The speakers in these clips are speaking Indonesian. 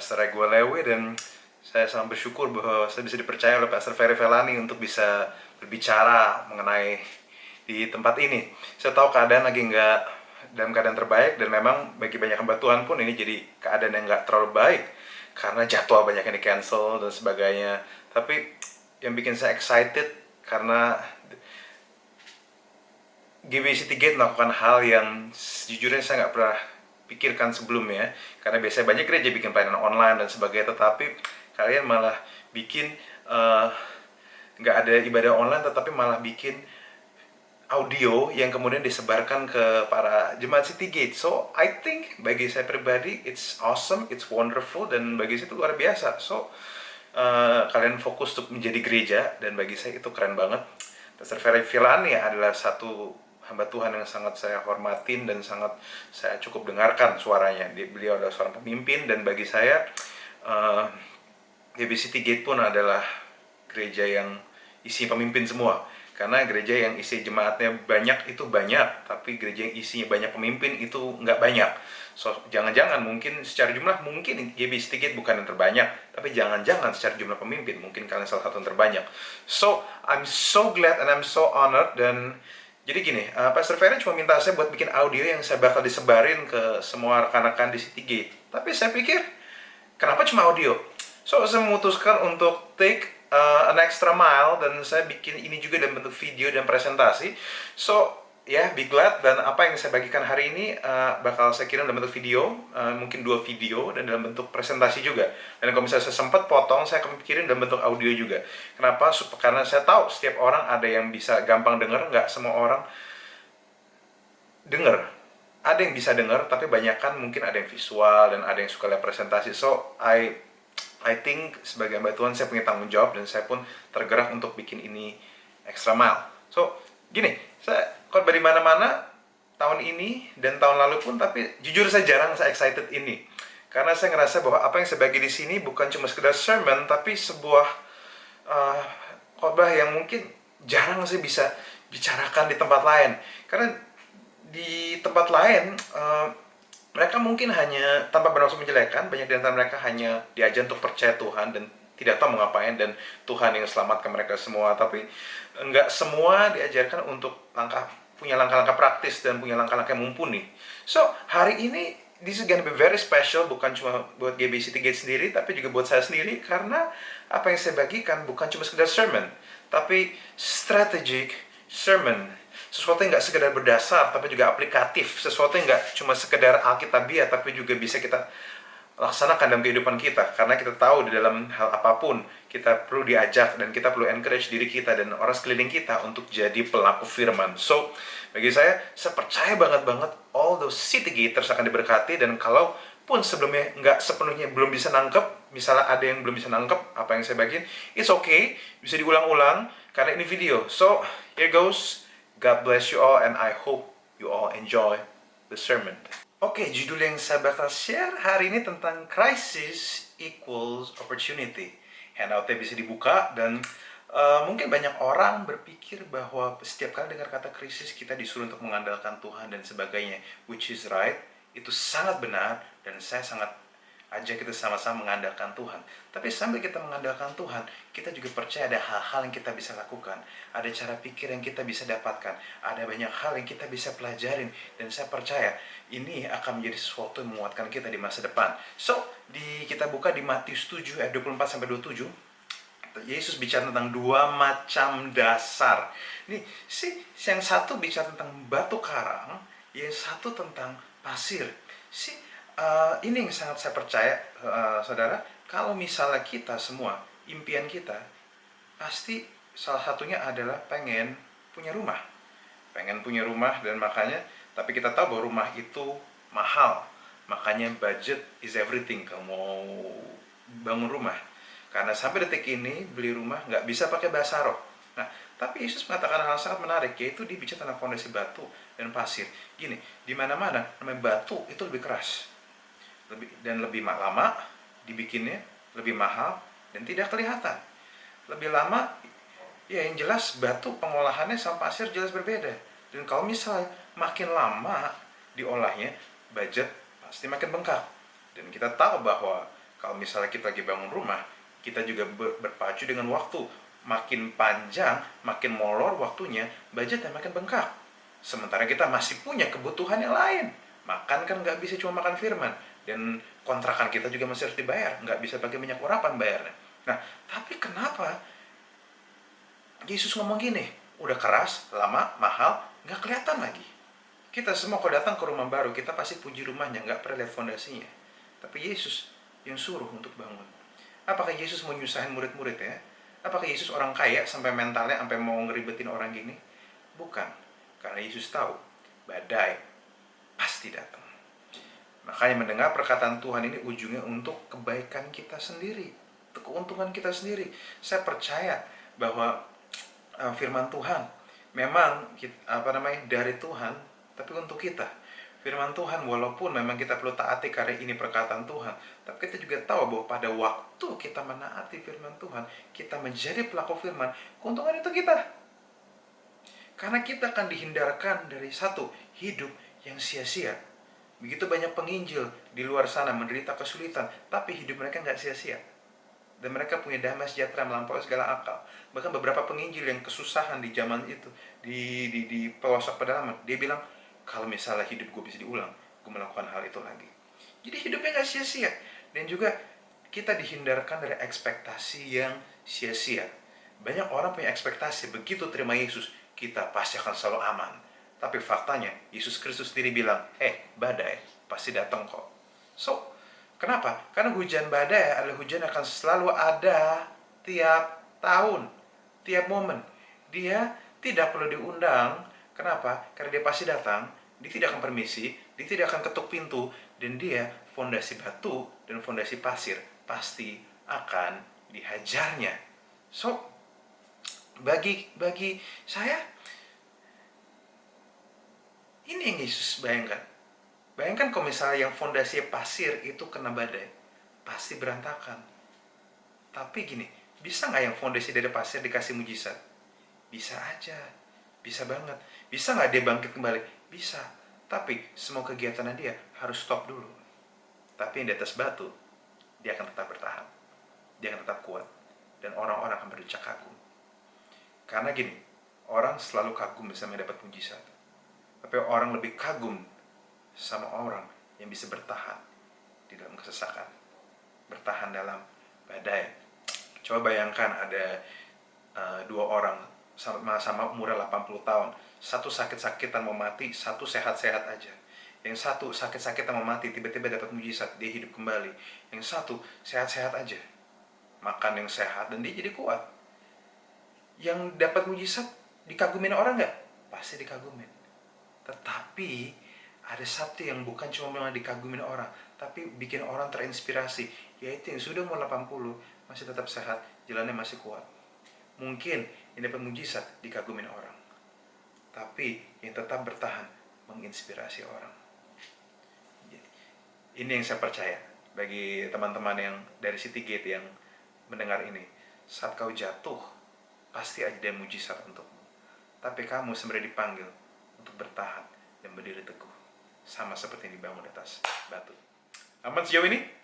Pastor Ego Lewi, dan saya sangat bersyukur bahwa saya bisa dipercaya oleh Pastor Ferry Felani untuk bisa berbicara mengenai di tempat ini. Saya tahu keadaan lagi nggak dalam keadaan terbaik, dan memang bagi banyak hamba Tuhan pun ini jadi keadaan yang nggak terlalu baik karena jadwal banyak yang di cancel dan sebagainya. Tapi yang bikin saya excited karena GBI Citygate melakukan hal yang sejujurnya saya nggak pernah pikirkan sebelumnya, karena biasanya banyak gereja bikin pelayanan online dan sebagainya, tetapi kalian malah bikin nggak ada ibadah online, tetapi malah bikin audio yang kemudian disebarkan ke para jemaat Citygate. So I think bagi saya pribadi it's awesome, it's wonderful, dan bagi saya itu luar biasa. So kalian fokus untuk menjadi gereja, dan bagi saya itu keren banget. Pastor Ferry Filani adalah satu hamba Tuhan yang sangat saya hormatin dan sangat saya cukup dengarkan suaranya. Beliau adalah seorang pemimpin, dan bagi saya GBI Citygate pun adalah gereja yang isi pemimpin semua. Karena gereja yang isi jemaatnya banyak itu banyak, tapi gereja yang isinya banyak pemimpin itu nggak banyak. So, jangan-jangan mungkin secara jumlah mungkin GBI Citygate bukan yang terbanyak, tapi jangan-jangan secara jumlah pemimpin mungkin kalian salah satu yang terbanyak. So, I'm so glad and I'm so honored. Dan jadi gini, Pastor Ferry cuma minta saya buat bikin audio yang saya bakal disebarin ke semua rekan-rekan di Citygate. Tapi saya pikir, kenapa cuma audio? So, saya memutuskan untuk take an extra mile, dan saya bikin ini juga dalam bentuk video dan presentasi. So, ya, be glad. Dan apa yang saya bagikan hari ini bakal saya kirim dalam bentuk video, mungkin 2 video, dan dalam bentuk presentasi juga. Dan kalau misalnya saya sempat potong, saya akan kirim dalam bentuk audio juga. Kenapa? Karena saya tahu setiap orang ada yang bisa gampang dengar, nggak semua orang dengar. Ada yang bisa dengar, tapi banyak kan mungkin ada yang visual dan ada yang suka lihat presentasi. So, I think sebagai hamba Tuhan saya punya tanggung jawab, dan saya pun tergerak untuk bikin ini extra mile. So, gini, saya khotbah di mana-mana tahun ini dan tahun lalu pun, tapi jujur saya jarang saya excited ini. Karena saya ngerasa bahwa apa yang saya bagi di sini bukan cuma sekedar sermon, tapi sebuah khotbah yang mungkin jarang saya bisa bicarakan di tempat lain. Karena di tempat lain mereka mungkin hanya, tanpa bermaksud menjelekkan, banyak di antara mereka hanya diajar untuk percaya Tuhan dan tidak tahu mau ngapain, dan Tuhan yang selamatkan mereka semua. Tapi enggak semua diajarkan untuk punya langkah-langkah praktis dan punya langkah-langkah yang mumpuni. So, hari ini this is gonna be very special, bukan cuma buat GBI Citygate sendiri, tapi juga buat saya sendiri, karena apa yang saya bagikan bukan cuma sekedar sermon, tapi strategic sermon. Sesuatu yang nggak sekedar berdasar, tapi juga aplikatif. Sesuatu yang nggak cuma sekedar alkitabiah, tapi juga bisa kita laksanakan dalam kehidupan kita. Karena kita tahu di dalam hal apapun, kita perlu diajak dan kita perlu encourage diri kita dan orang sekeliling kita untuk jadi pelaku firman. So, bagi saya percaya banget all those Citygate akan diberkati. Dan kalau pun sebelumnya nggak sepenuhnya belum bisa nangkep, misalnya ada yang belum bisa nangkep apa yang saya bagiin, it's okay, bisa diulang-ulang karena ini video. So, here goes. God bless you all, and I hope you all enjoy the sermon. Oke, judul yang saya bakal share hari ini tentang crisis equals opportunity. Handoutnya bisa dibuka, dan mungkin banyak orang berpikir bahwa setiap kali dengar kata krisis kita disuruh untuk mengandalkan Tuhan dan sebagainya, which is right, itu sangat benar, dan saya sangat ajak kita sama-sama mengandalkan Tuhan. Tapi sambil kita mengandalkan Tuhan, kita juga percaya ada hal-hal yang kita bisa lakukan, ada cara pikir yang kita bisa dapatkan, ada banyak hal yang kita bisa pelajarin, dan saya percaya ini akan menjadi sesuatu yang menguatkan kita di masa depan. So, kita buka di Matius 7 ayat 24-27. Yesus bicara tentang 2 macam dasar. Nih, yang satu bicara tentang batu karang, yang satu tentang pasir. Ini yang sangat saya percaya, saudara, kalau misalnya kita semua, impian kita, pasti salah satunya adalah pengen punya rumah. Pengen punya rumah, dan makanya, tapi kita tahu bahwa rumah itu mahal. Makanya budget is everything kalau mau bangun rumah. Karena sampai detik ini, beli rumah nggak bisa pakai bahasa roh. Nah, tapi Yesus mengatakan hal sangat menarik, yaitu dia bicara tentang fondasi batu dan pasir. Gini, di mana-mana namanya batu itu lebih keras. Dan lebih lama dibikinnya, lebih mahal, dan tidak kelihatan. Lebih lama, ya yang jelas batu pengolahannya sama pasir jelas berbeda. Dan kalau misalnya makin lama diolahnya, budget pasti makin bengkak. Dan kita tahu bahwa Kalau misalnya kita lagi bangun rumah, kita juga berpacu dengan waktu. Makin panjang, makin molor waktunya, budgetnya makin bengkak. Sementara kita masih punya kebutuhan yang lain. Makan kan nggak bisa cuma makan firman. Dan kontrakan kita juga masih harus dibayar. Nggak bisa pakai minyak urapan bayarnya. Nah, tapi kenapa Yesus ngomong gini? Udah keras, lama, mahal, nggak kelihatan lagi. Kita semua kalau datang ke rumah baru, kita pasti puji rumahnya, nggak pernah lihat fondasinya. Tapi Yesus yang suruh untuk bangun. Apakah Yesus mau nyusahin murid-murid ya? Apakah Yesus orang kaya sampai mentalnya sampai mau ngeribetin orang gini? Bukan. Karena Yesus tahu badai pasti datang. Makanya mendengar perkataan Tuhan ini ujungnya untuk kebaikan kita sendiri, untuk keuntungan kita sendiri. Saya percaya bahwa firman Tuhan memang dari Tuhan, tapi untuk kita. Firman Tuhan walaupun memang kita perlu taati karena ini perkataan Tuhan, tapi kita juga tahu bahwa pada waktu kita menaati firman Tuhan, kita menjadi pelaku firman, keuntungan itu kita. Karena kita akan dihindarkan dari satu hidup yang sia-sia. Begitu banyak penginjil di luar sana menderita kesulitan, tapi hidup mereka nggak sia-sia. Dan mereka punya damai sejahtera melampaui segala akal. Bahkan beberapa penginjil yang kesusahan di zaman itu, di pelosok pedalaman, dia bilang, kalau misalnya hidup gue bisa diulang, gue melakukan hal itu lagi. Jadi hidupnya gak sia-sia. Dan juga kita dihindarkan dari ekspektasi yang sia-sia. Banyak orang punya ekspektasi, begitu terima Yesus, kita pasti akan selalu aman. Tapi faktanya, Yesus Kristus sendiri bilang, badai pasti datang kok. So, kenapa? Karena hujan badai adalah hujan yang akan selalu ada tiap tahun, tiap momen. Dia tidak perlu diundang. Kenapa? Karena dia pasti datang. Dia tidak akan permisi, dia tidak akan ketuk pintu, dan dia fondasi batu dan fondasi pasir pasti akan dihajarnya. So, bagi saya, ini yang Yesus bayangkan. Bayangkan kalau misalnya yang fondasi pasir itu kena badai, pasti berantakan. Tapi gini, bisa nggak yang fondasi dari pasir dikasih mujizat? Bisa aja, bisa banget. Bisa nggak dia bangkit kembali? Bisa. Tapi semua kegiatannya dia harus stop dulu. Tapi yang di atas batu, dia akan tetap bertahan. Dia akan tetap kuat. Dan orang-orang akan berdecak kagum. Karena gini, orang selalu kagum bisa mendapat mujizat. Tapi orang lebih kagum sama orang yang bisa bertahan di dalam kesesakan, bertahan dalam badai. Coba bayangkan ada dua orang sama umurnya 80 tahun, satu sakit-sakitan mau mati, satu sehat-sehat aja. Yang satu sakit-sakitan mau mati, tiba-tiba dapat mujizat, dia hidup kembali. Yang satu sehat-sehat aja, makan yang sehat dan dia jadi kuat. Yang dapat mujizat dikagumin orang nggak? Pasti dikagumin. Tetapi ada satu yang bukan cuma memang dikagumin orang, tapi bikin orang terinspirasi, yaitu yang sudah umur 80 masih tetap sehat, jalannya masih kuat. Mungkin yang dapat mujizat dikagumin orang, tapi yang tetap bertahan menginspirasi orang. Ini yang saya percaya bagi teman-teman yang dari Citygate yang mendengar ini. Saat kau jatuh, pasti ada mujizat untukmu. Tapi kamu sebenarnya dipanggil untuk bertahan dan berdiri teguh, sama seperti yang dibangun di atas batu. Aman sejauh ini?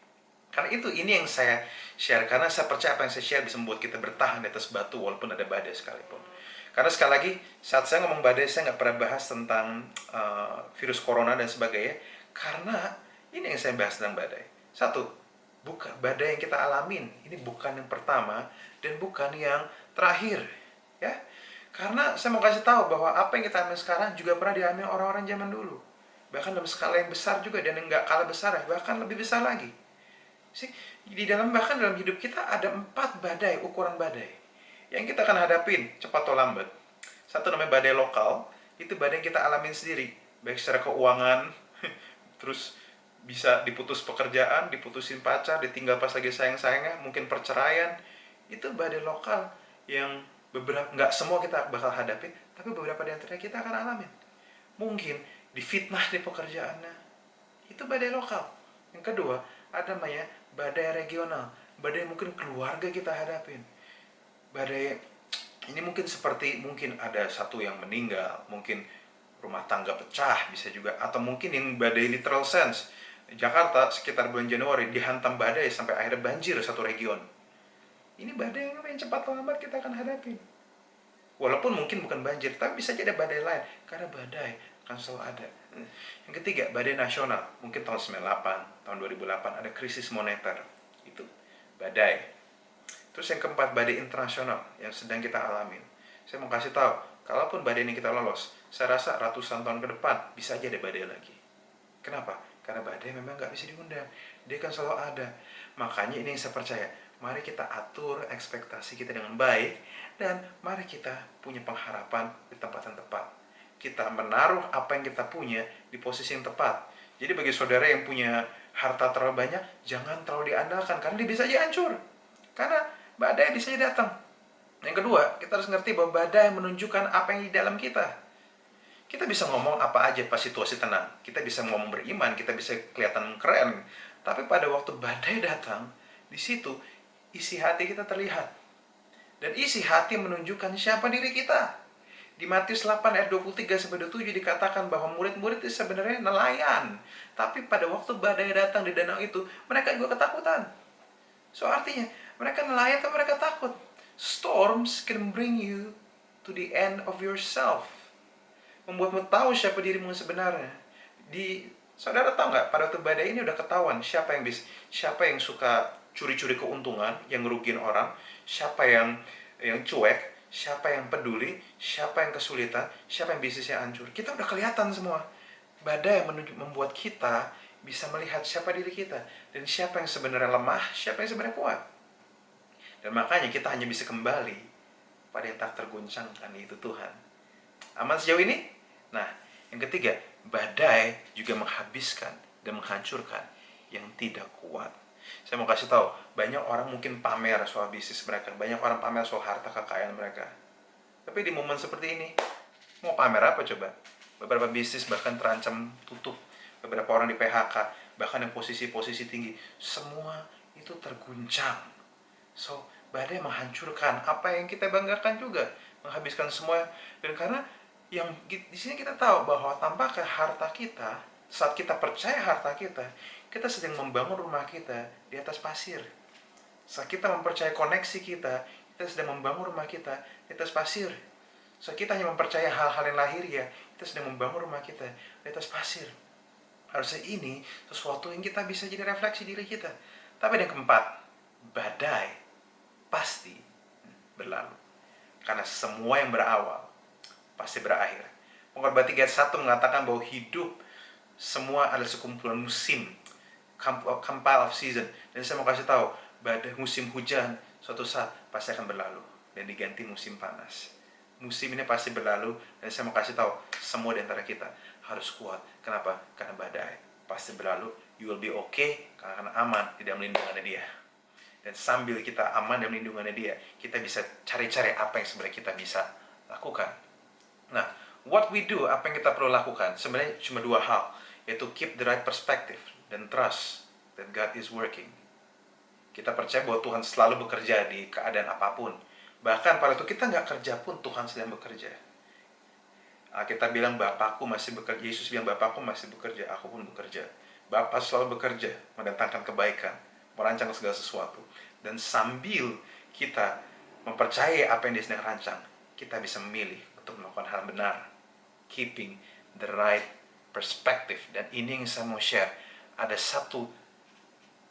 Karena ini yang saya share, karena saya percaya apa yang saya share bisa membuat kita bertahan di atas batu walaupun ada badai sekalipun. Karena sekali lagi, saat saya ngomong badai, saya nggak pernah bahas tentang virus corona dan sebagainya, karena ini yang saya bahas tentang badai. Satu, bukan badai yang kita alamin, ini bukan yang pertama dan bukan yang terakhir, ya. Karena saya mau kasih tahu bahwa apa yang kita alami sekarang juga pernah dialami orang-orang zaman dulu. Bahkan dalam skala yang besar juga, dan yang nggak kalah besar, bahkan lebih besar lagi. Bahkan dalam hidup kita ada 4 badai, ukuran badai yang kita akan hadapin cepat atau lambat. Satu namanya badai lokal, itu badai yang kita alamin sendiri, baik secara keuangan, terus bisa diputus pekerjaan, diputusin pacar, ditinggal pas lagi sayang-sayangnya, mungkin perceraian. Itu badai lokal yang beberapa, nggak semua kita bakal hadapin, tapi beberapa di antaranya kita akan alamin. Mungkin difitnah di pekerjaannya, itu badai lokal. Yang kedua, ada namanya badai regional, badai mungkin keluarga kita hadapin. Badai ini mungkin seperti, mungkin ada satu yang meninggal, mungkin rumah tangga pecah, bisa juga, atau mungkin yang badai literal sense, Jakarta sekitar bulan Januari dihantam badai sampai akhirnya banjir satu region. Ini badai yang cepat atau lambat kita akan hadapi. Walaupun mungkin bukan banjir, tapi bisa jadi badai lain. Karena badai akan selalu ada. Yang ketiga, badai nasional. Mungkin tahun 98, tahun 2008 ada krisis moneter. Itu badai. Terus yang keempat, badai internasional yang sedang kita alamin. Saya mau kasih tahu, kalaupun badai ini kita lolos, saya rasa ratusan tahun ke depan bisa aja ada badai lagi. Kenapa? Karena badai memang nggak bisa diundang. Dia kan selalu ada. Makanya ini yang saya percaya. Mari kita atur ekspektasi kita dengan baik. Dan mari kita punya pengharapan di tempat yang tepat. Kita menaruh apa yang kita punya di posisi yang tepat. Jadi bagi saudara yang punya harta terlalu banyak, jangan terlalu diandalkan. Karena dia bisa aja hancur. Karena badai bisa aja datang. Yang kedua, kita harus ngerti bahwa badai menunjukkan apa yang di dalam kita. Kita bisa ngomong apa aja pas situasi tenang. Kita bisa ngomong beriman, kita bisa kelihatan keren. Tapi pada waktu badai datang, di situ isi hati kita terlihat. Dan isi hati menunjukkan siapa diri kita. Di Matius 8 ayat 23-27 dikatakan bahwa murid-murid itu sebenarnya nelayan. Tapi pada waktu badai datang di danau itu, mereka juga ketakutan. So artinya, mereka nelayan tapi mereka takut. Storms can bring you to the end of yourself. Membuatmu tahu siapa dirimu sebenarnya. Saudara tahu nggak, pada waktu badai ini udah ketahuan siapa yang suka curi-curi keuntungan, yang ngerugiin orang, siapa yang cuek, siapa yang peduli, siapa yang kesulitan, siapa yang bisnisnya hancur. Kita udah kelihatan semua. Badai membuat kita bisa melihat siapa diri kita dan siapa yang sebenarnya lemah, siapa yang sebenarnya kuat. Dan makanya kita hanya bisa kembali pada yang tak terguncangkan, yaitu Tuhan. Aman sejauh ini? Nah, yang ketiga, badai juga menghabiskan dan menghancurkan yang tidak kuat. Saya mau kasih tahu, banyak orang mungkin pamer soal bisnis mereka, banyak orang pamer soal harta kekayaan mereka. Tapi di momen seperti ini, mau pamer apa coba? Beberapa bisnis bahkan terancam tutup, beberapa orang di PHK, bahkan yang posisi-posisi tinggi, semua itu terguncang. So, badai menghancurkan apa yang kita banggakan juga, menghabiskan semua. Dan karena yang di sini kita tahu bahwa tanpa harta kita, saat kita percaya harta kita sedang membangun rumah kita di atas pasir. Saat kita mempercayai koneksi kita sedang membangun rumah kita di atas pasir. Saat kita hanya mempercayai hal-hal yang lahiriah, kita sedang membangun rumah kita di atas pasir. Harusnya ini sesuatu yang kita bisa jadi refleksi diri kita. Tapi yang keempat, badai pasti berlalu. Karena semua yang berawal pasti berakhir. Pengkhotbah 3:1 mengatakan bahwa hidup semua adalah sekumpulan musim, compile of season. Dan saya mau kasih tahu, badai musim hujan suatu saat pasti akan berlalu dan diganti musim panas. Musim ini pasti berlalu, dan saya mau kasih tahu, semua di antara kita harus kuat. Kenapa? Karena badai pasti berlalu. You will be okay karena aman di dalam lindungannya Dia. Dan sambil kita aman dalam lindungannya Dia, kita bisa cari-cari apa yang sebenarnya kita bisa lakukan. Nah, what we do, apa yang kita perlu lakukan, sebenarnya cuma dua hal, yaitu keep the right perspective dan trust that God is working. Kita percaya bahwa Tuhan selalu bekerja di keadaan apapun. Bahkan pada waktu kita nggak kerja pun, Tuhan sedang bekerja. Kita bilang Bapakku masih bekerja, Yesus bilang Bapakku masih bekerja, aku pun bekerja. Bapa selalu bekerja, mendatangkan kebaikan, merancang segala sesuatu. Dan sambil kita mempercayai apa yang Dia sedang rancang, kita bisa memilih untuk melakukan hal benar, keeping the right perspective. Dan ini yang saya mau share, ada satu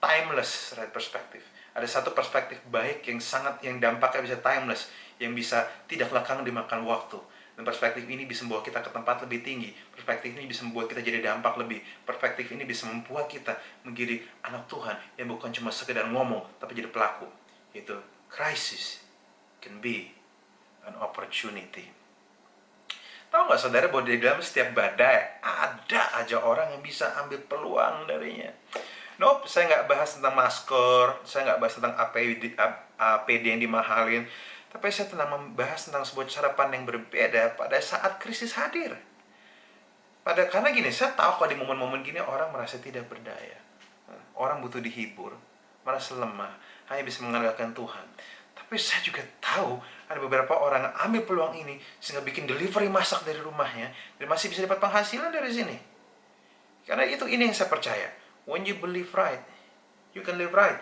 timeless right perspective, ada satu perspektif baik yang dampaknya bisa timeless, yang bisa tidak lekang dimakan waktu. Dan perspektif ini bisa membawa kita ke tempat lebih tinggi. Perspektif ini bisa membuat kita jadi dampak lebih. Perspektif ini bisa membuat kita menjadi anak Tuhan yang bukan cuma sekedar ngomong, tapi jadi pelaku. Yaitu crisis can be an opportunity. Tahu nggak saudara bahwa di dalam setiap badai ada aja orang yang bisa ambil peluang darinya. Nope, saya nggak bahas tentang masker, saya nggak bahas tentang APD yang dimahalin, tapi saya membahas tentang sebuah cara pandang yang berbeda pada saat krisis hadir. Karena gini, saya tahu kalau di momen-momen gini orang merasa tidak berdaya, orang butuh dihibur, merasa lemah, hanya bisa mengandalkan Tuhan. Tapi saya juga tahu ada beberapa orang yang ambil peluang ini sehingga bikin delivery masak dari rumahnya dan masih bisa dapat penghasilan dari sini. Karena ini yang saya percaya. When you believe right, you can live right.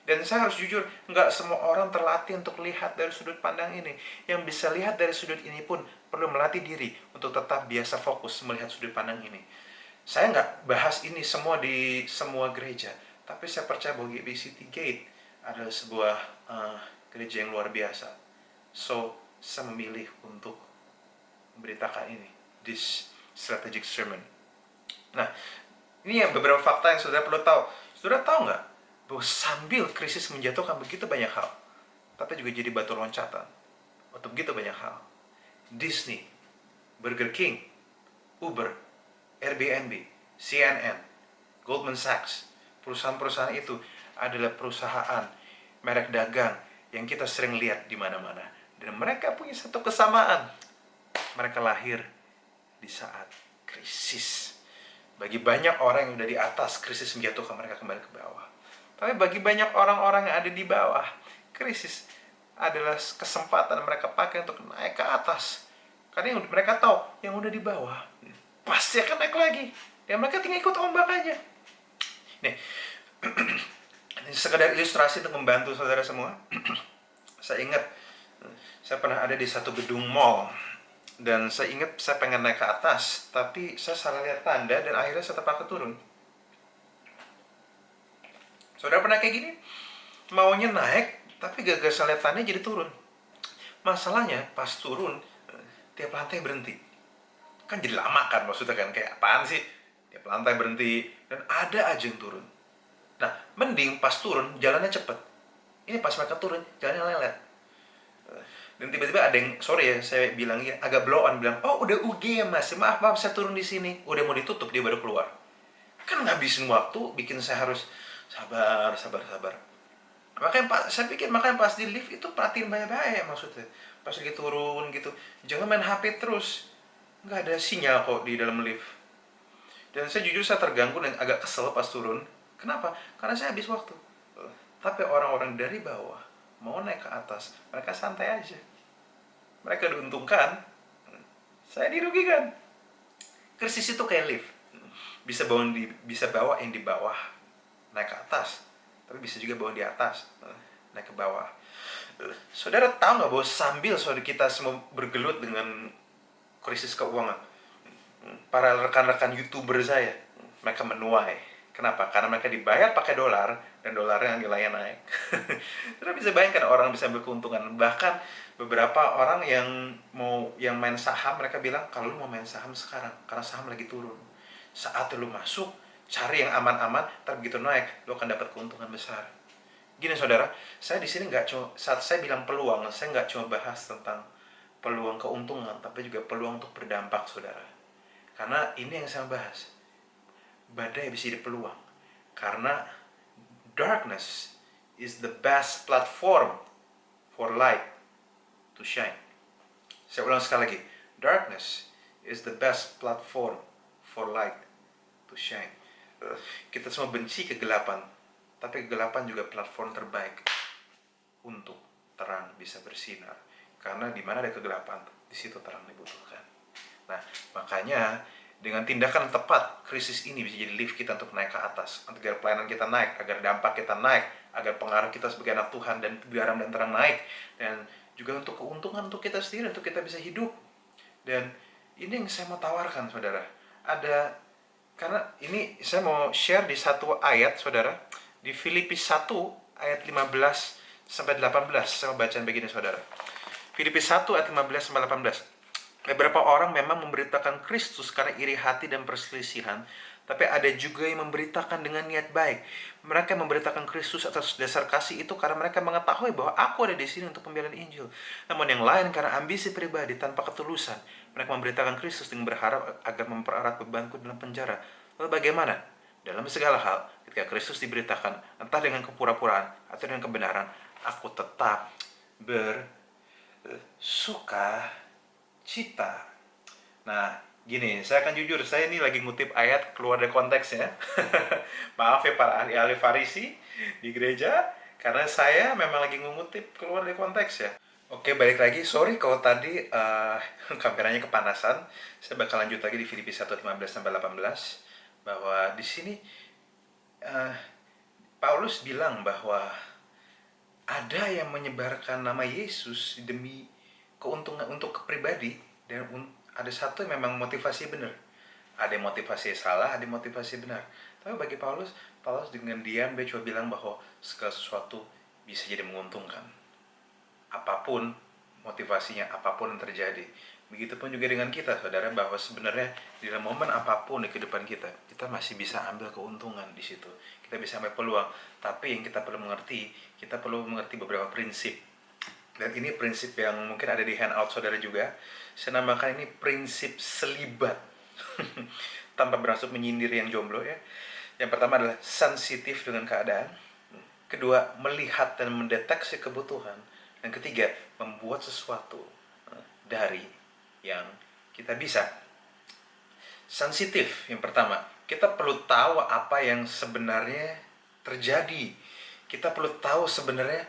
Dan saya harus jujur, nggak semua orang terlatih untuk lihat dari sudut pandang ini. Yang bisa lihat dari sudut ini pun perlu melatih diri untuk tetap biasa fokus melihat sudut pandang ini. Saya nggak bahas ini semua di semua gereja, tapi saya percaya bahwa GBI City Gate adalah sebuah gereja yang luar biasa. So, saya memilih untuk memberitakan ini, this strategic sermon. Nah, ini yang beberapa fakta yang saudara perlu tahu. Saudara tahu nggak bahwa sambil krisis menjatuhkan begitu banyak hal, tapi juga jadi batu loncatan untuk begitu banyak hal. Disney, Burger King, Uber, Airbnb, CNN, Goldman Sachs, perusahaan-perusahaan itu adalah perusahaan merek dagang yang kita sering lihat di mana-mana. Dan mereka punya satu kesamaan. Mereka lahir di saat krisis. Bagi banyak orang yang udah di atas, krisis menjatuhkan mereka kembali ke bawah. Tapi bagi banyak orang-orang yang ada di bawah, krisis adalah kesempatan mereka pakai untuk naik ke atas. Karena yang mereka tahu, yang udah di bawah pasti akan naik lagi. Dan mereka tinggal ikut ombak aja. Nih, ini sekedar ilustrasi untuk membantu saudara semua. Saya ingat, saya pernah ada di satu gedung mall. Dan saya ingat saya pengen naik ke atas, tapi saya salah lihat tanda dan akhirnya saya terpaksa turun. Saudara pernah kayak gini? Maunya naik, tapi gagal saya lihat tanda jadi turun. Masalahnya pas turun, tiap lantai berhenti. Kan jadi lama kan maksudnya kan, kayak apaan sih? Tiap lantai berhenti, dan ada aja yang turun. Nah, mending pas turun, jalannya cepet. Ini pas mereka turun, jalannya lelet. Dan tiba-tiba ada yang, sorry ya, saya bilang agak blow on, bilang, oh udah UG ya mas, maaf saya turun di sini. Udah mau ditutup, dia baru keluar. Kan ngabisin waktu, bikin saya harus sabar. Makanya saya pikir pas di lift itu perhatiin baik-baik maksudnya. Pas lagi turun gitu, jangan main HP terus. Nggak ada sinyal kok di dalam lift. Dan saya jujur saya terganggu dan agak kesel pas turun. Kenapa? Karena saya habis waktu. Tapi orang-orang dari bawah mau naik ke atas, mereka santai aja. Mereka diuntungkan, saya dirugikan. Krisis itu kayak lift. Bisa bawa yang di bawah naik ke atas, tapi bisa juga bawa di atas naik ke bawah. Saudara tahu nggak bahwa sambil saudara kita semua bergelut dengan krisis keuangan, para rekan-rekan YouTuber saya, mereka menuai. Kenapa? Karena mereka dibayar pakai dolar dan dolarnya nilainya naik. Saudara bisa bayangkan orang bisa ambil keuntungan. Bahkan beberapa orang yang main saham, mereka bilang kalau lu mau main saham sekarang karena saham lagi turun. Saat lu masuk, cari yang aman-aman, ntar begitu naik, lu akan dapat keuntungan besar. Gini saudara, saya di sini nggak cuma, saat saya bilang peluang, saya nggak cuma bahas tentang peluang keuntungan, tapi juga peluang untuk berdampak saudara. Karena ini yang saya bahas. Badai bisa jadi peluang. Karena darkness is the best platform for light to shine. Saya ulang sekali lagi. Darkness is the best platform for light to shine. Kita semua benci kegelapan, tapi kegelapan juga platform terbaik untuk terang bisa bersinar. Karena di mana ada kegelapan, di situ terang dibutuhkan. Nah, makanya dengan tindakan tepat, krisis ini bisa jadi lift kita untuk naik ke atas, agar pelayanan kita naik, agar dampak kita naik, agar pengaruh kita sebagai anak Tuhan dan garam dan terang naik, dan juga untuk keuntungan untuk kita sendiri, untuk kita bisa hidup. Dan ini yang saya mau tawarkan, saudara. Karena ini saya mau share di satu ayat, saudara, di Filipi 1 ayat 15 sampai 18. Saya mau bacain begini, saudara. Filipi 1 ayat 15 sampai 18. Beberapa orang memang memberitakan Kristus karena iri hati dan perselisihan, tapi ada juga yang memberitakan dengan niat baik. Mereka memberitakan Kristus atas dasar kasih itu karena mereka mengetahui bahwa aku ada di sini untuk pemberitaan Injil. Namun yang lain karena ambisi pribadi tanpa ketulusan. Mereka memberitakan Kristus dengan berharap agar mempererat bebanku dalam penjara. Lalu bagaimana? Dalam segala hal, ketika Kristus diberitakan, entah dengan kepura-puraan atau dengan kebenaran, aku tetap bersuka cita. Nah, gini, saya akan jujur, saya ini lagi ngutip ayat keluar dari konteksnya. Maaf ya para ahli-ahli Farisi di gereja, karena saya memang lagi ngutip keluar dari konteks ya. Oke, balik lagi. Sorry kalau tadi kameranya kepanasan. Saya bakal lanjut lagi di Filipi 1:15-18 bahwa di sini eh, Paulus bilang bahwa ada yang menyebarkan nama Yesus demi keuntungan untuk kepribadi, dan ada satu yang memang motivasi benar. Ada yang motivasi salah, ada yang motivasi benar. Tapi bagi Paulus, Paulus dengan diam dia coba bilang bahwa segala sesuatu bisa jadi menguntungkan. Apapun motivasinya, apapun yang terjadi. Begitupun juga dengan kita, saudara, bahwa sebenarnya di dalam momen apapun di kehidupan kita, kita masih bisa ambil keuntungan di situ. Kita bisa ambil peluang. Tapi yang kita perlu mengerti, kita perlu mengerti beberapa prinsip. Dan ini prinsip yang mungkin ada di handout saudara juga. Saya namakan ini prinsip selibat. Tanpa bermaksud menyindir yang jomblo ya. Yang pertama adalah sensitif dengan keadaan. Kedua, melihat dan mendeteksi kebutuhan. Dan ketiga, membuat sesuatu dari yang kita bisa. Sensitif yang pertama, kita perlu tahu apa yang sebenarnya terjadi. Kita perlu tahu sebenarnya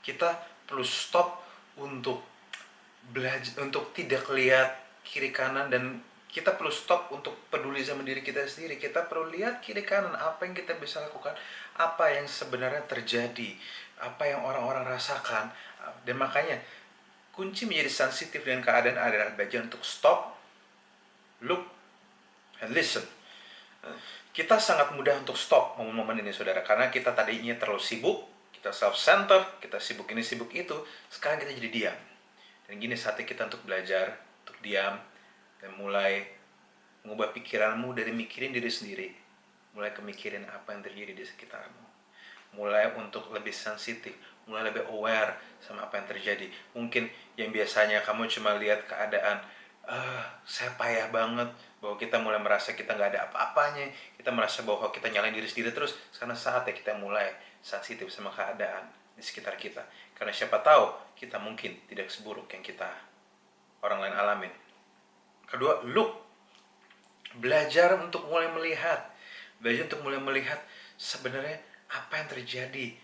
kita perlu stop untuk belajar, untuk tidak lihat kiri kanan, dan kita perlu stop untuk peduli sama diri kita sendiri. Kita perlu lihat kiri kanan, apa yang kita bisa lakukan, apa yang sebenarnya terjadi, apa yang orang-orang rasakan. Dan makanya kunci menjadi sensitif dengan keadaan adalah belajar untuk stop, look, and listen. Kita sangat mudah untuk stop momen-momen ini, saudara, karena kita tadinya terlalu sibuk, kita self-center, kita sibuk ini sibuk itu. Sekarang kita jadi diam. Dan gini saatnya kita untuk belajar, untuk diam, dan mulai mengubah pikiranmu dari mikirin diri sendiri, mulai kemikirin apa yang terjadi di sekitarmu. Mulai untuk lebih sensitif, mulai lebih aware sama apa yang terjadi. Mungkin yang biasanya kamu cuma lihat keadaan, saya payah banget, bahwa kita mulai merasa kita nggak ada apa-apanya, kita merasa bahwa kita nyalain diri sendiri terus. Karena saatnya kita mulai sensitif sama keadaan di sekitar kita. Karena siapa tahu kita mungkin tidak seburuk yang kita orang lain alamin. Kedua, look. Belajar untuk mulai melihat. Belajar untuk mulai melihat sebenarnya apa yang terjadi,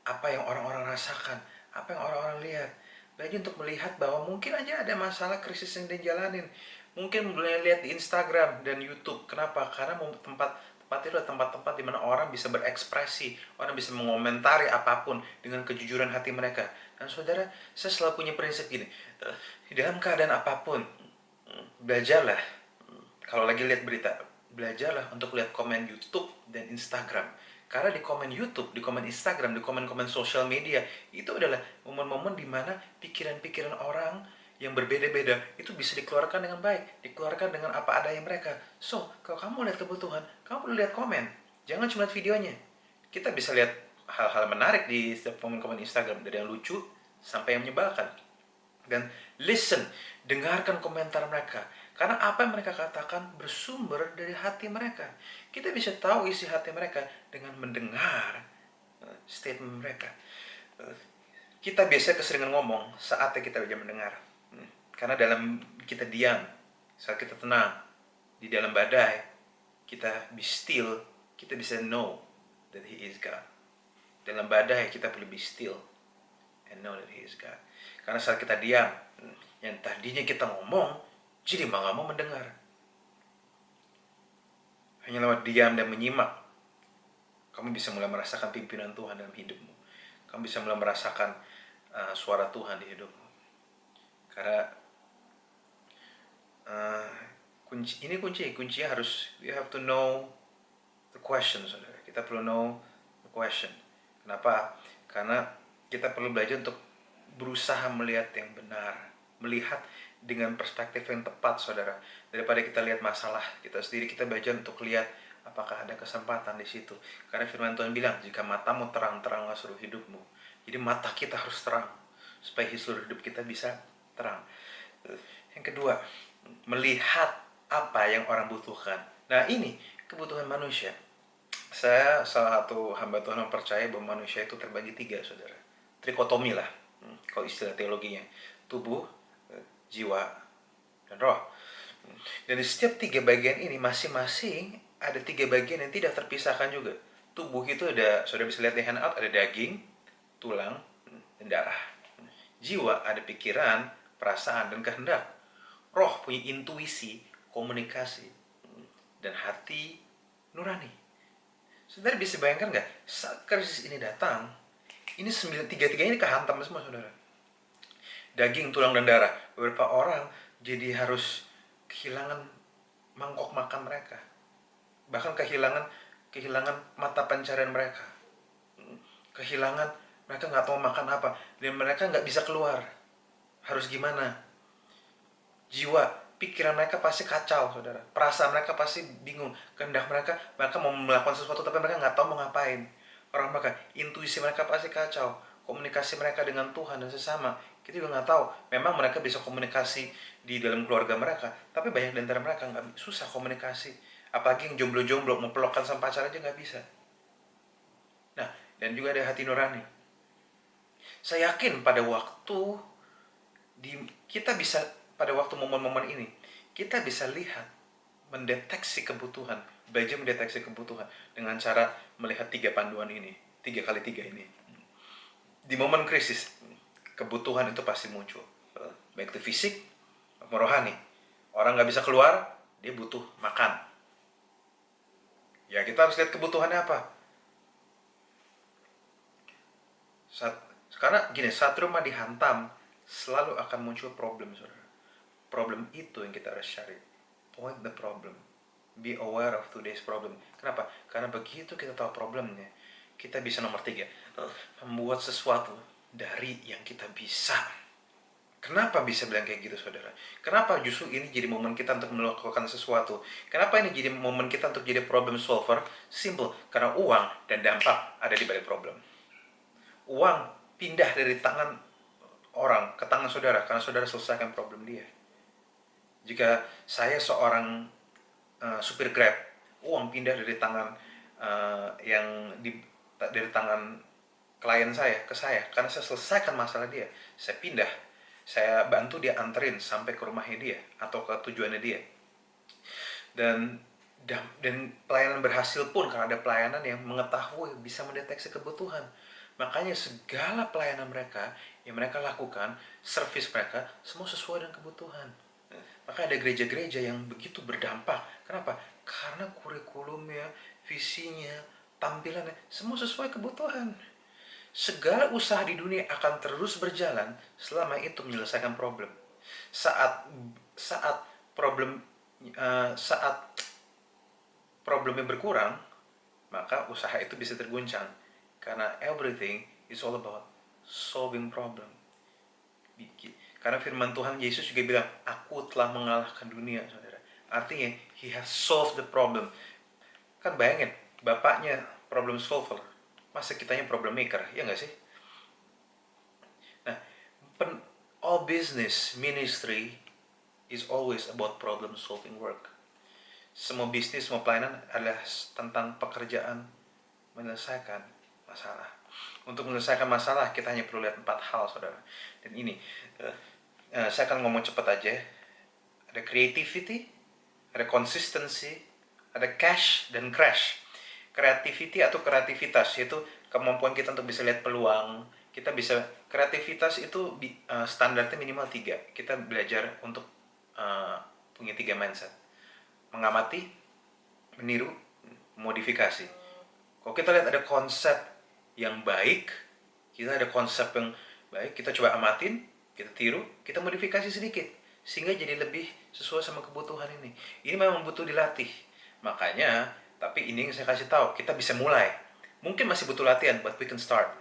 apa yang orang-orang rasakan, apa yang orang-orang lihat. Belajar untuk melihat bahwa mungkin aja ada masalah krisis yang dijalanin. Mungkin mulai lihat di Instagram dan YouTube. Kenapa? Karena tempat itu adalah tempat-tempat di mana orang bisa berekspresi, orang bisa mengomentari apapun dengan kejujuran hati mereka. Dan saudara, saya selalu punya prinsip gini, di dalam keadaan apapun, belajarlah. Kalau lagi lihat berita, belajarlah untuk lihat komen YouTube dan Instagram. Karena di komen YouTube, di komen Instagram, di komen-komen sosial media, itu adalah momen-momen di mana pikiran-pikiran orang yang berbeda-beda itu bisa dikeluarkan dengan baik, dikeluarkan dengan apa adanya mereka. So, kalau kamu lihat kebutuhan, kamu perlu lihat komen. Jangan cuma lihat videonya. Kita bisa lihat hal-hal menarik di setiap komen-komen Instagram, dari yang lucu sampai yang menyebalkan. Dan listen, dengarkan komentar mereka. Karena apa yang mereka katakan bersumber dari hati mereka. Kita bisa tahu isi hati mereka dengan mendengar statement mereka. Kita biasa keseringan ngomong, saatnya kita bisa mendengar. Karena dalam kita diam, saat kita tenang, di dalam badai, kita be still, kita bisa know that He is God. Dalam badai kita perlu be still and know that He is God. Karena saat kita diam, yang tadinya kita ngomong, jadi nggak mau mendengar. Hanya lewat diam dan menyimak, kamu bisa mulai merasakan pimpinan Tuhan dalam hidupmu. Kamu bisa mulai merasakan suara Tuhan di hidupmu. Karena kuncinya harus, we have to know the question, saudara. Kita perlu know the question. Kenapa? Karena kita perlu belajar untuk berusaha melihat yang benar, melihat dengan perspektif yang tepat, saudara. Daripada kita lihat masalah kita sendiri, kita belajar untuk lihat apakah ada kesempatan di situ. Karena firman Tuhan bilang, jika matamu terang-teranglah seluruh hidupmu. Jadi mata kita harus terang, supaya seluruh hidup kita bisa terang. Yang kedua, melihat apa yang orang butuhkan. Nah, ini kebutuhan manusia. Saya salah satu hamba Tuhan yang percaya bahwa manusia itu terbagi 3, saudara. Trikotomi lah, kalau istilah teologinya. Tubuh, jiwa, dan roh. Dan di setiap 3 bagian ini masing-masing ada 3 bagian yang tidak terpisahkan juga. Tubuh itu ada, saudara bisa lihat di handout, ada daging, tulang, dan darah. Jiwa ada pikiran, perasaan, dan kehendak. Roh punya intuisi, komunikasi, dan hati nurani. Saudara bisa bayangkan nggak, saat krisis ini datang, ini tiga-tiganya ini kehantam semua, saudara. Daging, tulang, dan darah. Beberapa orang jadi harus kehilangan mangkok makan mereka. Bahkan kehilangan mata pencarian mereka. Kehilangan, mereka nggak tahu makan apa. Dan mereka nggak bisa keluar. Harus gimana? Jiwa, pikiran mereka pasti kacau, saudara. Perasaan mereka pasti bingung. Kehendak mereka mau melakukan sesuatu tapi mereka nggak tahu mau ngapain. Orang mereka, intuisi mereka pasti kacau. Komunikasi mereka dengan Tuhan dan sesama, kita juga nggak tahu. Memang mereka bisa komunikasi di dalam keluarga mereka, tapi banyak di antara mereka nggak, susah komunikasi. Apalagi yang jomblo-jomblo, mau pelukan sama pacar aja nggak bisa. Nah, dan juga ada hati nurani. Saya yakin pada waktu kita bisa, pada waktu momen-momen ini, kita bisa lihat, mendeteksi kebutuhan, belajar mendeteksi kebutuhan dengan cara melihat 3 panduan ini, 3x3 ini. Di momen krisis, kebutuhan itu pasti muncul, baik itu fisik maupun rohani. Orang nggak bisa keluar, dia butuh makan. Ya, kita harus lihat kebutuhannya apa. Karena gini, saat rumah dihantam, selalu akan muncul problem, saudara. Problem itu yang kita harus cari. Point the problem. Be aware of today's problem. Kenapa? Karena begitu kita tahu problemnya, kita bisa nomor 3, membuat sesuatu dari yang kita bisa. Kenapa bisa bilang kayak gitu, saudara? Kenapa justru ini jadi momen kita untuk melakukan sesuatu? Kenapa ini jadi momen kita untuk jadi problem solver? Simple, karena uang dan dampak ada di balik problem. Uang pindah dari tangan orang ke tangan saudara karena saudara selesaikan problem dia. Jika saya seorang supir Grab, uang pindah dari tangan dari tangan klien saya ke saya karena saya selesaikan masalah dia. Saya pindah, saya bantu dia anterin sampai ke rumahnya dia atau ke tujuannya dia. Dan pelayanan berhasil pun karena ada pelayanan yang mengetahui, bisa mendeteksi kebutuhan. Makanya segala pelayanan mereka yang mereka lakukan, servis mereka, semua sesuai dengan kebutuhan. Maka ada gereja-gereja yang begitu berdampak. Kenapa? Karena kurikulumnya, visinya, tampilannya, semua sesuai kebutuhan. Segala usaha di dunia akan terus berjalan selama itu menyelesaikan problem. Saat problem saat problemnya berkurang, maka usaha itu bisa terguncang. Karena everything is all about solving problem. Karena firman Tuhan, Yesus juga bilang, aku telah mengalahkan dunia, saudara. Artinya, he has solved the problem. Kan bayangin, bapaknya problem solver, masa kitanya problem maker, ya nggak sih? Nah, all business, ministry is always about problem solving work. Semua bisnis, semua pelayanan adalah tentang pekerjaan menyelesaikan masalah. Untuk menyelesaikan masalah, kita hanya perlu lihat 4 hal, saudara. Dan ini, saya akan ngomong cepat aja. Ada creativity, ada consistency, ada cash, dan crash. Creativity atau kreativitas, yaitu kemampuan kita untuk bisa lihat peluang. Kita bisa, kreativitas itu standarnya minimal 3. Kita belajar untuk punya 3 mindset. Mengamati, meniru, modifikasi. Kalau kita lihat ada konsep yang baik, kita ada konsep yang baik, kita coba amatin, kita tiru, kita modifikasi sedikit, sehingga jadi lebih sesuai sama kebutuhan ini. Ini memang butuh dilatih. Makanya, tapi ini yang saya kasih tahu, kita bisa mulai. Mungkin masih butuh latihan, but we can start.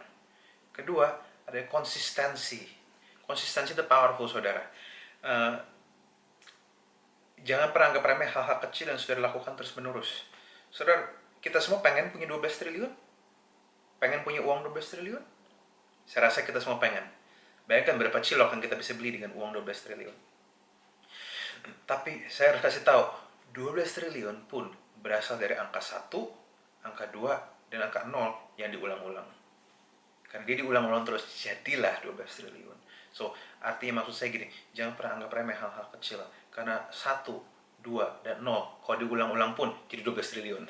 Kedua, ada konsistensi. Konsistensi itu powerful, saudara. Jangan pernah anggap remeh hal-hal kecil yang sudah dilakukan terus-menerus. Saudara, kita semua pengen punya 12 triliun? Pengen punya uang 12 triliun? Saya rasa kita semua pengen. Bayangkan berapa cilok yang kita bisa beli dengan uang 12 triliun. Tapi saya harus kasih tahu, 12 triliun pun berasal dari angka 1, angka 2, dan angka 0 yang diulang-ulang. Karena dia diulang-ulang terus, jadilah 12 triliun. So, artinya maksud saya gini, jangan pernah anggap remeh hal-hal kecil. Karena 1, 2, dan 0, kalau diulang-ulang pun jadi 12 triliun.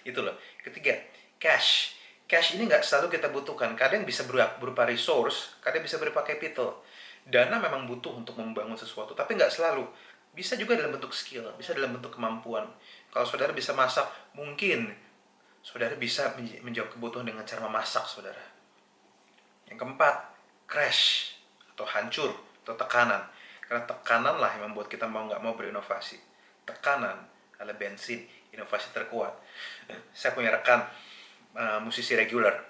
Itu loh. Ketiga, cash. Cash ini nggak selalu kita butuhkan. Kadang bisa berupa resource, kadang bisa berupa capital. Dana memang butuh untuk membangun sesuatu, tapi nggak selalu. Bisa juga dalam bentuk skill, bisa dalam bentuk kemampuan. Kalau saudara bisa masak, mungkin saudara bisa menjawab kebutuhan dengan cara memasak, saudara. Yang keempat, crash atau hancur atau tekanan. Karena tekanan lah yang membuat kita mau nggak mau berinovasi. Tekanan adalah bensin inovasi terkuat. Saya punya rekan musisi regular,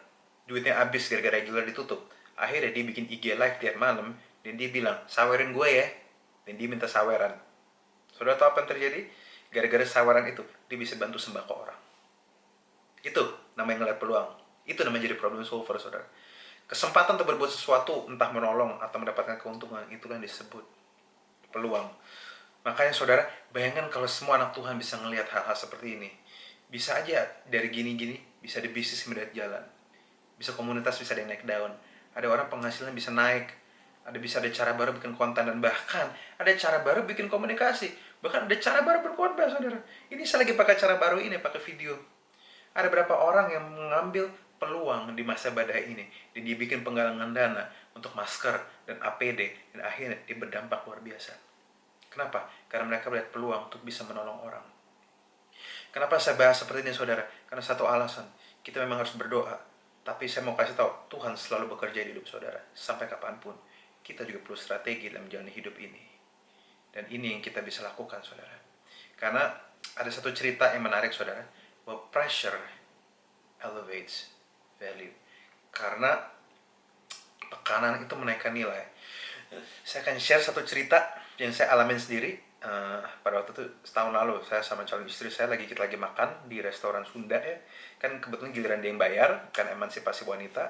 duitnya habis gara-gara regular ditutup. Akhirnya dia bikin IG live tiap malam dan dia bilang, sawerin gue ya. Dan dia minta saweran. Saudara tahu apa yang terjadi? Gara-gara saweran itu dia bisa bantu sembako orang. Itu namanya ngeliat peluang. Itu namanya jadi problem solver, saudara. Kesempatan untuk berbuat sesuatu, entah menolong atau mendapatkan keuntungan, itulah yang disebut peluang. Makanya saudara, bayangkan kalau semua anak Tuhan bisa ngelihat hal-hal seperti ini. Bisa aja dari gini-gini, bisa di bisnis mendadak jalan. Bisa komunitas bisa ada yang naik daun. Ada orang penghasilan bisa naik. Bisa ada cara baru bikin konten, dan bahkan ada cara baru bikin komunikasi. Bahkan ada cara baru berkhotbah, saudara. Ini saya lagi pakai cara baru ini, pakai video. Ada berapa orang yang mengambil peluang di masa badai ini, dan dia bikin penggalangan dana untuk masker dan APD, dan akhirnya dia berdampak luar biasa. Kenapa? Karena mereka melihat peluang untuk bisa menolong orang. Kenapa saya bahas seperti ini, saudara? Karena satu alasan, kita memang harus berdoa. Tapi saya mau kasih tahu, Tuhan selalu bekerja di hidup saudara. Sampai kapanpun, kita juga perlu strategi dalam menjalani hidup ini. Dan ini yang kita bisa lakukan, saudara. Karena ada satu cerita yang menarik, saudara, bahwa pressure elevates value. Karena tekanan itu menaikkan nilai. Saya akan share satu cerita yang saya alamin sendiri. Pada waktu itu setahun lalu, saya sama calon istri saya kita lagi makan di restoran Sunda ya. Kan kebetulan giliran dia yang bayar, kan emansipasi wanita.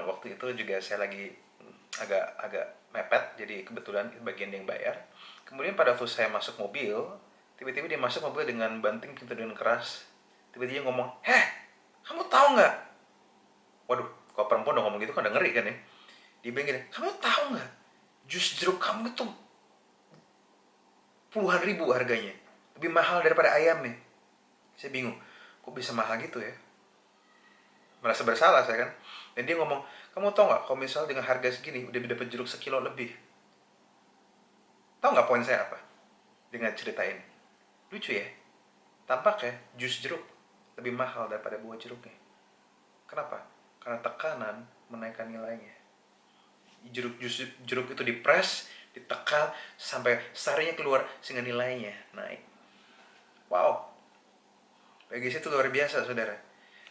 Waktu itu juga saya lagi agak mepet, jadi kebetulan bagian dia yang bayar. Kemudian pada waktu saya masuk mobil, tiba-tiba dia masuk mobil dengan banting pintu dengan keras. Tiba-tiba dia ngomong, "Heh, kamu tahu nggak?" Waduh, kalau perempuan udah ngomong gitu kan udah ngeri kan ya. Dia bilang gini, "Kamu tahu nggak, jus jeruk kamu itu puluhan ribu harganya, lebih mahal daripada ayam nih." Saya bingung, kok bisa mahal gitu ya? Merasa bersalah saya kan. Dan dia ngomong, "Kamu tahu nggak, kalau misal dengan harga segini udah dapat jeruk sekilo lebih." Tahu nggak poin saya apa dengan cerita ini? Lucu ya? Tampaknya jus jeruk lebih mahal daripada buah jeruknya. Kenapa? Karena tekanan menaikkan nilainya. Jeruk itu dipres, ditekan sampai sarinya keluar sehingga nilainya naik. Wow, bagi saya itu luar biasa, saudara.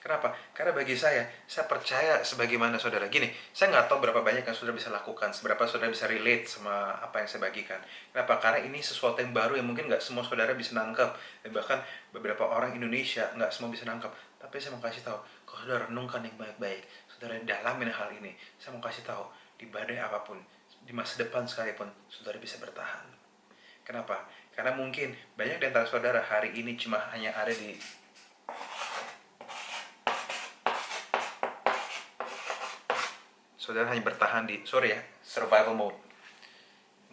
Kenapa? Karena bagi saya percaya sebagaimana saudara. Gini, saya nggak tahu berapa banyak yang saudara bisa lakukan, seberapa saudara bisa relate sama apa yang saya bagikan. Kenapa? Karena ini sesuatu yang baru yang mungkin nggak semua saudara bisa nangkep. Dan bahkan beberapa orang Indonesia nggak semua bisa nangkep. Tapi saya mau kasih tahu, kalau saudara renungkan yang baik-baik, saudara dalamin hal ini, saya mau kasih tahu, di badai apapun, di masa depan sekalipun, saudara bisa bertahan. Kenapa? Karena mungkin banyak di antara saudara hari ini cuma hanya ada di saudara hanya bertahan di, sorry ya, survival mode.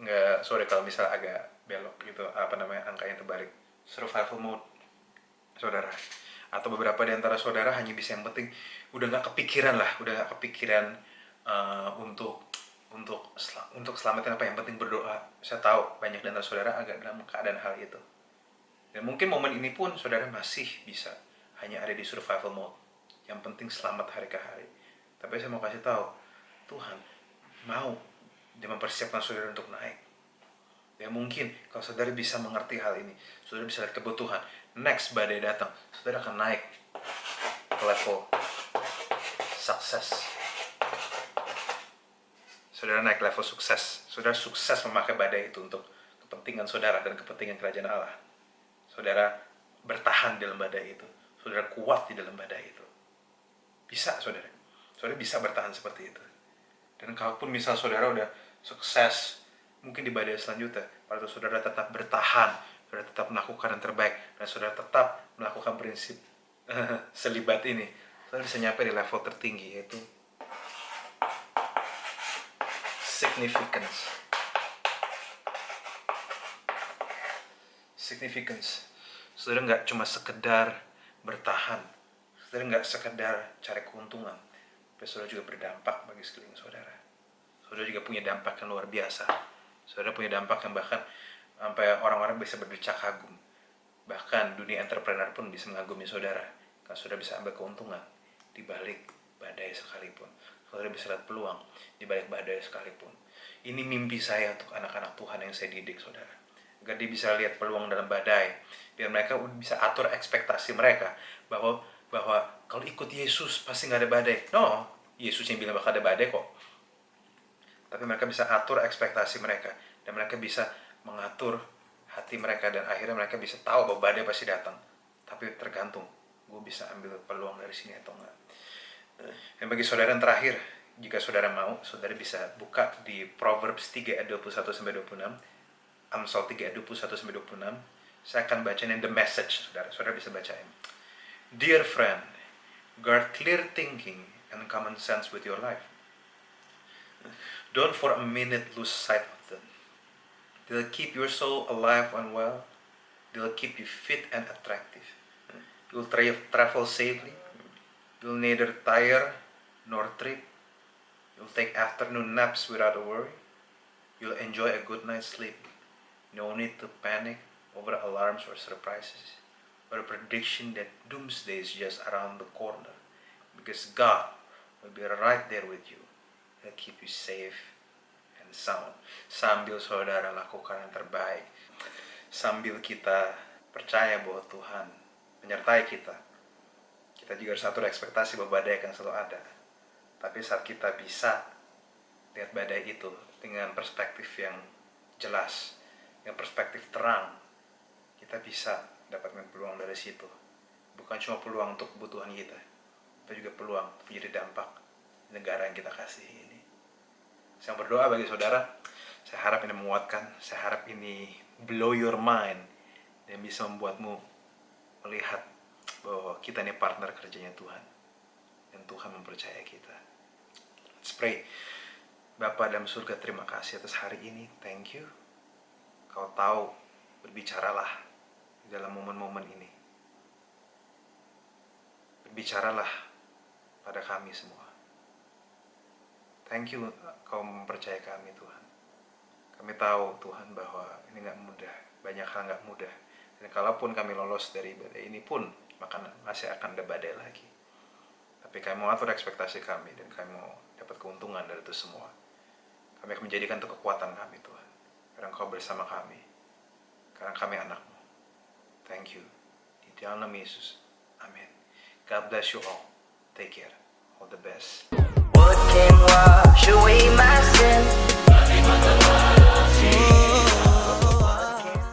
Nggak, sorry kalau misalnya agak belok gitu, angkanya terbalik. Survival mode, saudara. Atau beberapa di antara saudara hanya bisa yang penting, udah nggak kepikiran untuk selamatin apa, yang penting berdoa. Saya tahu banyak di antara saudara agak dalam keadaan hal itu. Dan mungkin momen ini pun saudara masih bisa hanya ada di survival mode. Yang penting selamat hari ke hari. Tapi saya mau kasih tahu, Tuhan mau dia mempersiapkan saudara untuk naik. Ya mungkin kalau saudara bisa mengerti hal ini, saudara bisa lihat kebutuhan. Next badai datang, saudara akan naik ke level sukses. Saudara naik level sukses. Saudara sukses memakai badai itu untuk kepentingan saudara dan kepentingan kerajaan Allah. Saudara bertahan di dalam badai itu. Saudara kuat di dalam badai itu. Bisa, saudara. Saudara bisa bertahan seperti itu. Dan kalaupun misal saudara udah sukses, mungkin di badai selanjutnya, pada saudara tetap bertahan, saudara tetap melakukan yang terbaik, dan saudara tetap melakukan prinsip selibat ini, saudara bisa nyampe di level tertinggi, yaitu significance. Saudara nggak cuma sekedar bertahan, saudara nggak sekedar cari keuntungan, tapi saudara juga berdampak bagi sekeliling saudara. Saudara juga punya dampak yang luar biasa. Saudara punya dampak yang bahkan sampai orang-orang bisa berdecak kagum. Bahkan dunia entrepreneur pun bisa mengagumi saudara. Karena saudara bisa ambil keuntungan di balik badai sekalipun. Saudara bisa lihat peluang di balik badai sekalipun. Ini mimpi saya untuk anak-anak Tuhan yang saya didik, saudara. Agar dia bisa lihat peluang dalam badai. Biar mereka bisa atur ekspektasi mereka. Bahwa kalau ikut Yesus pasti nggak ada badai. No, Yesus yang bilang bakal ada badai kok. Tapi mereka bisa atur ekspektasi mereka. Dan mereka bisa mengatur hati mereka. Dan akhirnya mereka bisa tahu bahwa badai pasti datang. Tapi tergantung, gue bisa ambil peluang dari sini atau enggak. Dan bagi saudara yang terakhir, jika saudara mau, saudara bisa buka di Proverbs 3 ayat 21-26, Amsal 3 ayat 21-26. Saya akan bacain in the message, saudara. Saudara bisa bacain. Dear friend, guard clear thinking and common sense with your life. Don't for a minute lose sight of them. They'll keep your soul alive and well. They'll keep you fit and attractive. You'll travel safely. You'll neither tire nor trip. You'll take afternoon naps without a worry. You'll enjoy a good night's sleep. No need to panic over alarms or surprises, or a prediction that doomsday is just around the corner. Because God will be right there with you. He'll keep you safe and sound. Sambil saudara lakukan yang terbaik. Sambil kita percaya bahwa Tuhan menyertai kita. Kita juga harus atur ekspektasi bahwa badai akan selalu ada. Tapi saat kita bisa lihat badai itu dengan perspektif yang jelas, dengan perspektif terang, kita bisa dapatkan peluang dari situ. Bukan cuma peluang untuk kebutuhan kita, tapi juga peluang untuk menjadi dampak di negara yang kita kasihi ini. Saya berdoa bagi saudara, saya harap ini menguatkan, saya harap ini blow your mind, dan bisa membuatmu melihat bahwa kita ini partner kerjanya Tuhan, dan Tuhan mempercayai kita. Let's pray. Bapa dalam surga, terima kasih atas hari ini. Thank you. Kau tahu, berbicaralah di dalam momen-momen ini. Berbicaralah pada kami semua. Thank you, kau mempercayai kami, Tuhan. Kami tahu, Tuhan, bahwa ini gak mudah. Banyak hal gak mudah. Dan kalaupun kami lolos dari badai ini pun, maka masih akan ada badai lagi. Tapi kami mau atur ekspektasi kami, dan kami mau dapat keuntungan dari itu semua. Kami akan menjadikan itu kekuatan kami, Tuhan. Karena Engkau bersama kami. Karena kami anak-Mu. Thank you. Di dalam nama Yesus. Amin. God bless you all. Take care. All the best. What can wash away